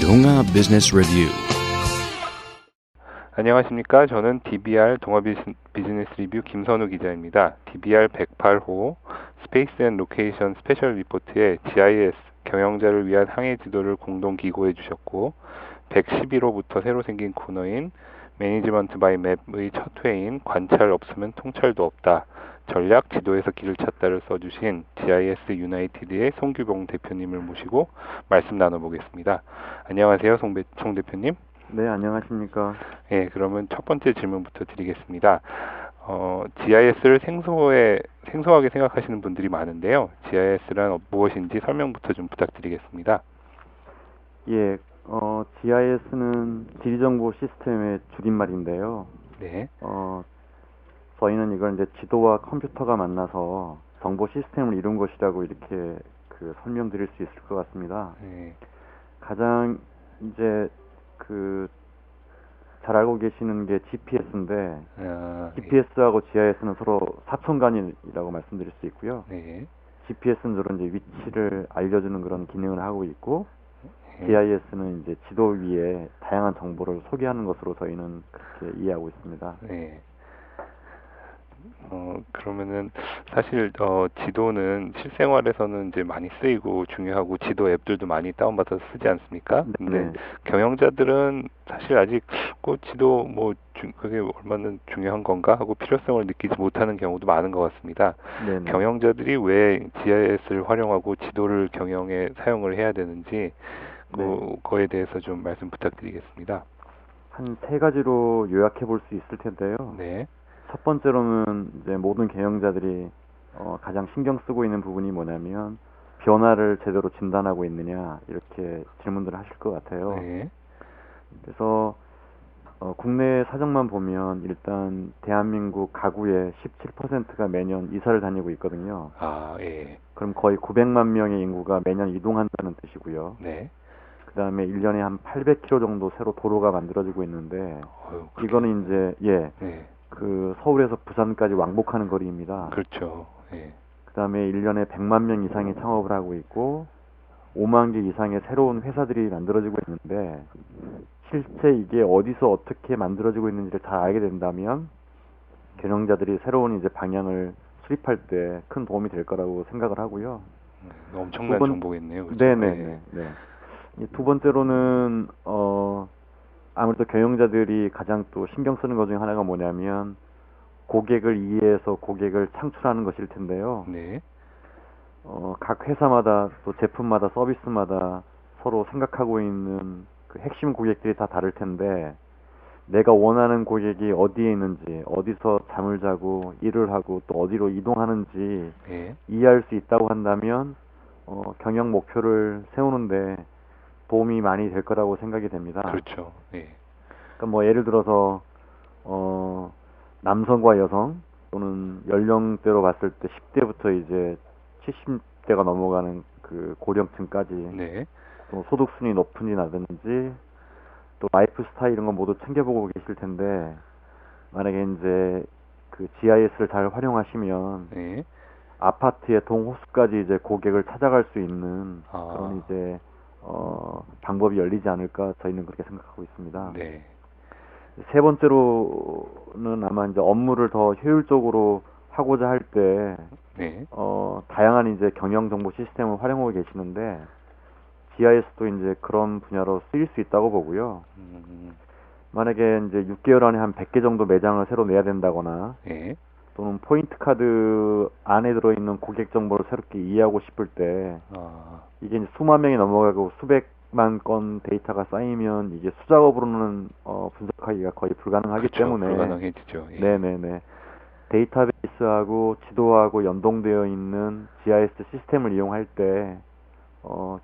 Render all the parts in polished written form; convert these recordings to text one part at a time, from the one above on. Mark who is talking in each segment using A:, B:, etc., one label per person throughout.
A: 동아 비즈니스 리뷰.
B: 안녕하십니까. 저는 DBR 동아 비즈니스 리뷰 김선우 기자입니다. DBR 108호 스페이스 앤 로케이션 스페셜 리포트에 GIS 경영자를 위한 항해 지도를 공동 기고해 주셨고, 111호부터 새로 생긴 코너인 매니지먼트 바이 맵의 첫 회인 관찰 없으면 통찰도 없다, 전략 지도에서 길을 찾다를 써주신 GIS 유나이티드의 송규봉 대표님을 모시고 말씀 나눠보겠습니다. 안녕하세요, 송 대표님.
C: 네, 안녕하십니까.
B: 예, 그러면 첫 번째 질문부터 드리겠습니다. GIS를 생소하게 생각하시는 분들이 많은데요. GIS란 무엇인지 설명부터 좀 부탁드리겠습니다.
C: 예, GIS는 지리정보 시스템의 줄임말인데요.
B: 네.
C: 저희는 이걸 이제 지도와 컴퓨터가 만나서 정보 시스템을 이룬 것이라고 이렇게 설명드릴 수 있을 것 같습니다.
B: 네.
C: 가장 이제 잘 알고 계시는 게 GPS인데, GPS하고 GIS는 서로 사촌간이라고 말씀드릴 수 있고요.
B: 네.
C: GPS는 주로 이제 위치를 알려주는 그런 기능을 하고 있고,
B: 네.
C: GIS는 이제 지도 위에 다양한 정보를 소개하는 것으로 저희는 그렇게 이해하고 있습니다.
B: 네. 그러면은 사실 지도는 실생활에서는 이제 많이 쓰이고 중요하고 지도 앱들도 많이 다운받아서 쓰지 않습니까? 근데
C: 네.
B: 경영자들은 사실 아직 지도 그게 얼마나 중요한 건가 하고 필요성을 느끼지 못하는 경우도 많은 것 같습니다.
C: 네네.
B: 경영자들이 왜 GIS를 활용하고 지도를 경영에 사용을 해야 되는지 그거에 대해서 좀 말씀 부탁드리겠습니다.
C: 한 세 가지로 요약해 볼 수 있을 텐데요.
B: 네.
C: 첫 번째로는 이제 모든 경영자들이 가장 신경 쓰고 있는 부분이 뭐냐면, 변화를 제대로 진단하고 있느냐, 이렇게 질문들을 하실 것 같아요.
B: 네.
C: 그래서 국내 사정만 보면 일단 대한민국 가구의 17%가 매년 이사를 다니고 있거든요.
B: 아, 예.
C: 그럼 거의 900만 명의 인구가 매년 이동한다는 뜻이고요.
B: 네.
C: 그 다음에 1년에 한 800km 정도 새로 도로가 만들어지고 있는데, 이거는 이제
B: 네.
C: 서울에서 부산까지 왕복하는 거리입니다.
B: 그렇죠. 예.
C: 그 다음에 1년에 100만 명 이상이 창업을 하고 있고, 5만 개 이상의 새로운 회사들이 만들어지고 있는데, 실제 이게 어디서 어떻게 만들어지고 있는지를 잘 알게 된다면 경영자들이 새로운 이제 방향을 수립할 때 큰 도움이 될 거라고 생각을 하고요.
B: 엄청난 정보겠네요. 그렇죠?
C: 네네네. 네. 두 번째로는 아무래도 경영자들이 가장 또 신경 쓰는 것 중에 하나가 뭐냐면, 고객을 이해해서 고객을 창출하는 것일 텐데요.
B: 네.
C: 각 회사마다 또 제품마다 서비스마다 서로 생각하고 있는 그 핵심 고객들이 다 다를 텐데, 내가 원하는 고객이 어디에 있는지, 어디서 잠을 자고 일을 하고 또 어디로 이동하는지
B: 네.
C: 이해할 수 있다고 한다면 경영 목표를 세우는데 도움이 많이 될 거라고 생각이 됩니다.
B: 그렇죠. 예.
C: 그러니까 예를 들어서 남성과 여성 또는 연령대로 봤을 때 10대부터 이제 70대가 넘어가는 그 고령층까지
B: 네.
C: 또 소득 순위 높은지라든지 또 라이프 스타일 이런 거 모두 챙겨보고 계실 텐데, 만약에 이제 그 GIS를 잘 활용하시면
B: 네.
C: 아파트의 동호수까지 이제 고객을 찾아갈 수 있는 그런 이제 방법이 열리지 않을까, 저희는 그렇게 생각하고 있습니다.
B: 네.
C: 세 번째로는 아마 이제 업무를 더 효율적으로 하고자 할 때
B: 네.
C: 다양한 이제 경영 정보 시스템을 활용하고 계시는데, GIS도 이제 그런 분야로 쓰일 수 있다고 보고요. 만약에 이제 6개월 안에 한 100개 정도 매장을 새로 내야 된다거나,
B: 네.
C: 또는 포인트 카드 안에 들어있는 고객 정보를 새롭게 이해하고 싶을 때, 이게 이제 수만 명이 넘어가고 수백만 건 데이터가 쌓이면 이게 수작업으로는 분석하기가 거의 불가능하기
B: 그렇죠.
C: 때문에,
B: 불가능해지죠. 예.
C: 네네네, 데이터베이스하고 지도하고 연동되어 있는 GIS 시스템을 이용할 때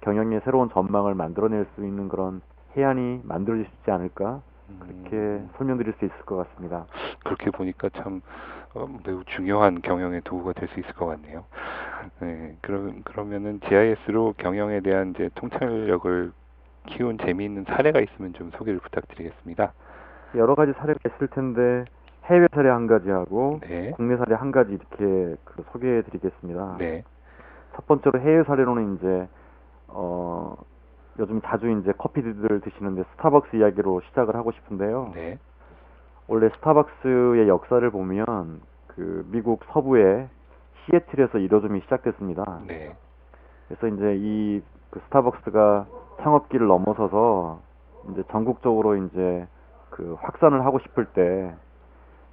C: 경영의 새로운 전망을 만들어낼 수 있는 그런 해안이 만들어질 수 있지 않을까, 그렇게 설명드릴 수 있을 것 같습니다.
B: 그렇게 보니까 참 매우 중요한 경영의 도구가 될 수 있을 것 같네요. 네. 그러면은 GIS로 경영에 대한 이제 통찰력을 키운 재미있는 사례가 있으면 좀 소개를 부탁드리겠습니다.
C: 여러 가지 사례가 있을 텐데, 해외 사례 한 가지하고
B: 네.
C: 국내 사례 한 가지 이렇게 소개해 드리겠습니다.
B: 네.
C: 첫 번째로 해외 사례로는 이제 요즘 자주 이제 커피들 드시는데 스타벅스 이야기로 시작을 하고 싶은데요.
B: 네.
C: 원래 스타벅스의 역사를 보면 그 미국 서부의 시애틀에서 일어좀이 시작됐습니다.
B: 네.
C: 그래서 이제 이 그 스타벅스가 창업기를 넘어서서 이제 전국적으로 이제 그 확산을 하고 싶을 때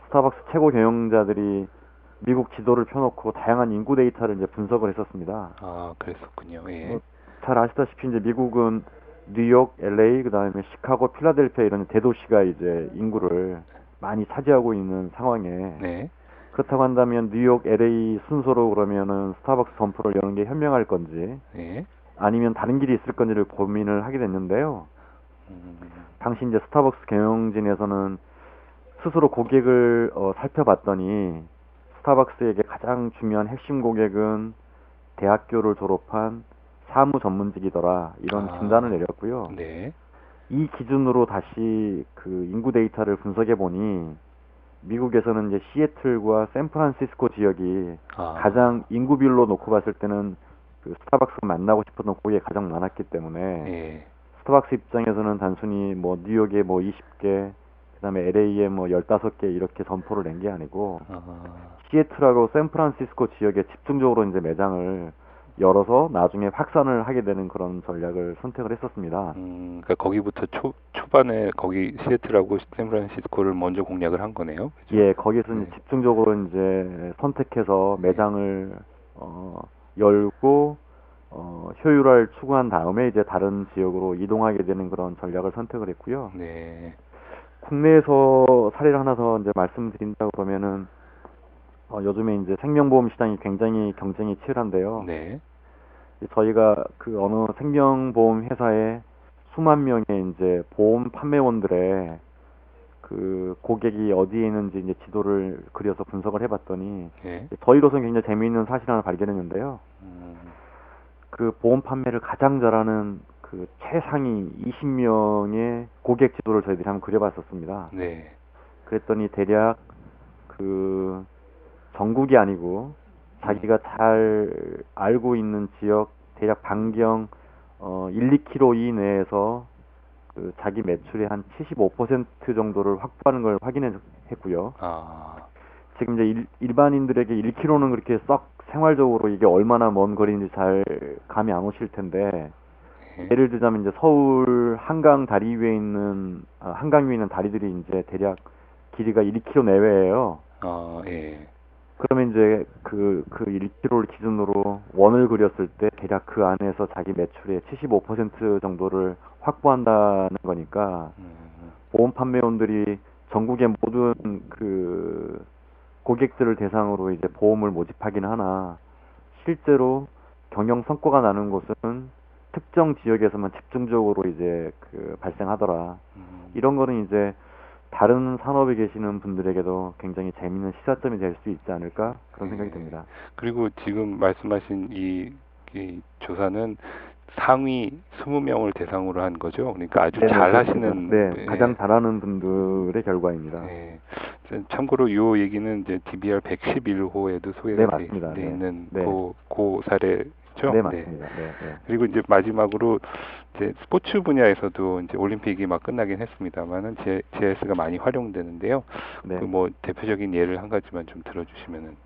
C: 스타벅스 최고 경영자들이 미국 지도를 펴놓고 다양한 인구 데이터를 이제 분석을 했었습니다.
B: 아, 그랬었군요. 예.
C: 뭐 잘 아시다시피 이제 미국은 뉴욕, LA, 그다음에 시카고, 필라델피아 이런 대도시가 이제 인구를 많이 차지하고 있는 상황에
B: 네.
C: 그렇다고 한다면 뉴욕, LA 순서로 그러면은 스타벅스 점포를 여는 게 현명할 건지
B: 네.
C: 아니면 다른 길이 있을 건지를 고민을 하게 됐는데요.
B: 음,
C: 당시 이제 스타벅스 경영진에서는 스스로 고객을 살펴봤더니 스타벅스에게 가장 중요한 핵심 고객은 대학교를 졸업한 사무 전문직이더라 이런 진단을
B: 아,
C: 내렸고요.
B: 네.
C: 이 기준으로 다시 그 인구 데이터를 분석해 보니 미국에서는 이제 시애틀과 샌프란시스코 지역이
B: 아,
C: 가장 인구 비율로 놓고 봤을 때는 그 스타벅스가 만나고 싶었던 고객이 가장 많았기 때문에
B: 예.
C: 스타벅스 입장에서는 단순히 뭐 뉴욕에 뭐 20개, 그다음에 LA에 뭐 15개 이렇게 점포를 낸 게 아니고
B: 아,
C: 시애틀하고 샌프란시스코 지역에 집중적으로 이제 매장을 열어서 나중에 확산을 하게 되는 그런 전략을 선택을 했었습니다.
B: 그러니까 거기부터 초반에 거기 시애틀하고 샌프란시스코를 먼저 공략을 한 거네요. 그죠?
C: 예, 거기서 이제
B: 네.
C: 집중적으로 이제 선택해서
B: 네.
C: 매장을 열고 효율화를 추구한 다음에 이제 다른 지역으로 이동하게 되는 그런 전략을 선택을 했고요.
B: 네.
C: 국내에서 사례를 하나 더 이제 말씀드린다고 그러면은 요즘에 이제 생명보험 시장이 굉장히 경쟁이 치열한데요.
B: 네.
C: 저희가 그 어느 생명보험 회사에 수만 명의 이제 보험 판매원들의 그 고객이 어디에 있는지 이제 지도를 그려서 분석을 해봤더니
B: 예.
C: 저희로서는 굉장히 재미있는 사실 하나 발견했는데요.
B: 음,
C: 그 보험 판매를 가장 잘하는 그 최상위 20명의 고객 지도를 저희들이 한번 그려봤었습니다.
B: 네.
C: 그랬더니 대략 그 전국이 아니고 자기가 잘 알고 있는 지역 대략 반경 1, 2km 이내에서 그 자기 매출의 한 75% 정도를 확보하는 걸 확인했고요.
B: 아,
C: 지금 이제 일반인들에게 1km는 그렇게 썩 생활적으로 이게 얼마나 먼 거리인지 잘 감이 안 오실 텐데
B: 예.
C: 예를 들자면 이제 서울 한강 다리 위에 있는 한강 위에 있는 다리들이 이제 대략 길이가 1km 내외예요.
B: 아, 예.
C: 그러면 이제 그 1km를 기준으로 원을 그렸을 때 대략 그 안에서 자기 매출의 75% 정도를 확보한다는 거니까
B: 음,
C: 보험 판매원들이 전국의 모든 그 고객들을 대상으로 이제 보험을 모집하긴 하나 실제로 경영 성과가 나는 곳은 특정 지역에서만 집중적으로 이제 그 발생하더라.
B: 음,
C: 이런 거는 이제 다른 산업에 계시는 분들에게도 굉장히 재미있는 시사점이 될 수 있지 않을까 그런 생각이
B: 예.
C: 듭니다.
B: 그리고 지금 말씀하신 이 조사는 상위 20명을 대상으로 한 거죠. 그러니까 아주
C: 네네,
B: 잘
C: 그렇습니다.
B: 하시는,
C: 네, 가장
B: 예,
C: 잘하는 분들의 결과입니다.
B: 예. 참고로 이 얘기는 이제 DBR 111호에도
C: 네,
B: 소개가
C: 맞습니다.
B: 돼
C: 네,
B: 있는
C: 네,
B: 그 사례죠.
C: 네,
B: 네.
C: 맞습니다. 네, 네,
B: 그리고 이제 마지막으로 이제 스포츠 분야에서도 이제 올림픽이 막 끝나긴 했습니다만은 GIS가 많이 활용되는데요. 그
C: 네.
B: 뭐 대표적인 예를 한 가지만 좀 들어주시면은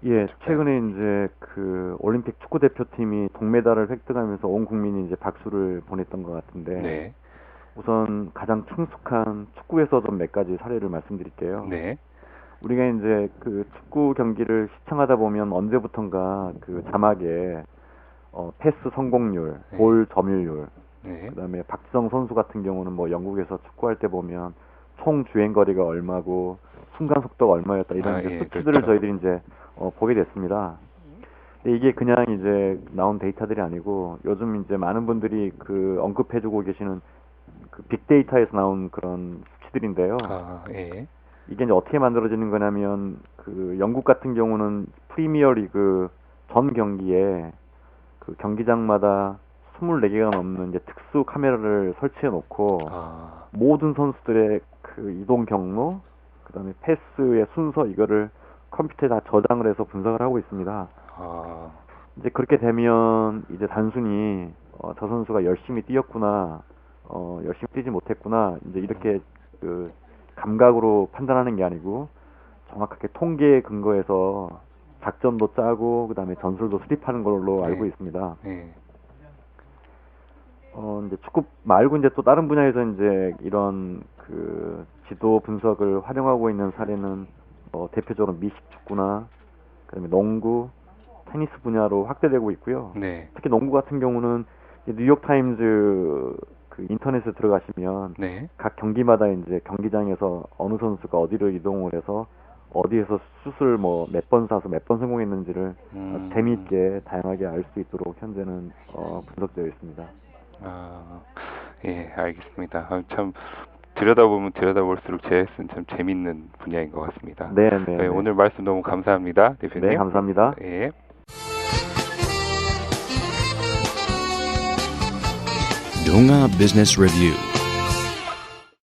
C: 예,
B: 좋을까요?
C: 최근에 이제 그 올림픽 축구 대표팀이 동메달을 획득하면서 온 국민이 이제 박수를 보냈던 것 같은데
B: 네,
C: 우선 가장 충숙한 축구에서 좀 몇 가지 사례를 말씀드릴게요.
B: 네,
C: 우리가 이제 그 축구 경기를 시청하다 보면 언제부턴가 그 자막에 패스 성공률,
B: 네,
C: 볼 점유율,
B: 네.
C: 그다음에 박지성 선수 같은 경우는 뭐 영국에서 축구할 때 보면 총 주행 거리가 얼마고 순간 속도가 얼마였다 이런
B: 아,
C: 이제
B: 예,
C: 수치들을
B: 그렇죠.
C: 저희들이 이제 보게 됐습니다. 근데 이게 그냥 이제 나온 데이터들이 아니고 요즘 이제 많은 분들이 그 언급해주고 계시는 그 빅데이터에서 나온 그런 수치들인데요.
B: 아, 예,
C: 이게 이제 어떻게 만들어지는 거냐면 그 영국 같은 경우는 프리미어 리그 전 경기에 그 경기장마다 24개가 넘는 이제 특수 카메라를 설치해 놓고
B: 아,
C: 모든 선수들의 그 이동 경로, 그다음에 패스의 순서 이거를 컴퓨터에 다 저장을 해서 분석을 하고 있습니다.
B: 아,
C: 이제 그렇게 되면 이제 단순히 저 선수가 열심히 뛰었구나, 열심히 뛰지 못했구나, 이제 이렇게 그 감각으로 판단하는 게 아니고 정확하게 통계에 근거해서 작전도 짜고 그다음에 전술도 수립하는 걸로 알고 있습니다.
B: 네.
C: 이제 축구 말고 이제 또 다른 분야에서 이제 이런 그 지도 분석을 활용하고 있는 사례는 대표적으로 미식 축구나 그다음에 농구, 테니스 분야로 확대되고 있고요.
B: 네.
C: 특히 농구 같은 경우는 뉴욕 타임즈 그 인터넷에 들어가시면
B: 네.
C: 각 경기마다 이제 경기장에서 어느 선수가 어디로 이동을 해서 어디에서 슛을 뭐 몇 번 쏴서 몇 번 성공했는지를 재미있게 다양하게 알 수 있도록 현재는 분석되어 있습니다.
B: 예, 알겠습니다. 참 들여다보면 들여다볼수록 JS는 참 재밌는 분야인 것 같습니다.
C: 네.
B: 오늘 말씀 너무 감사합니다, 대표님.
C: 네, 감사합니다.
B: 예.
A: Donga Business Review.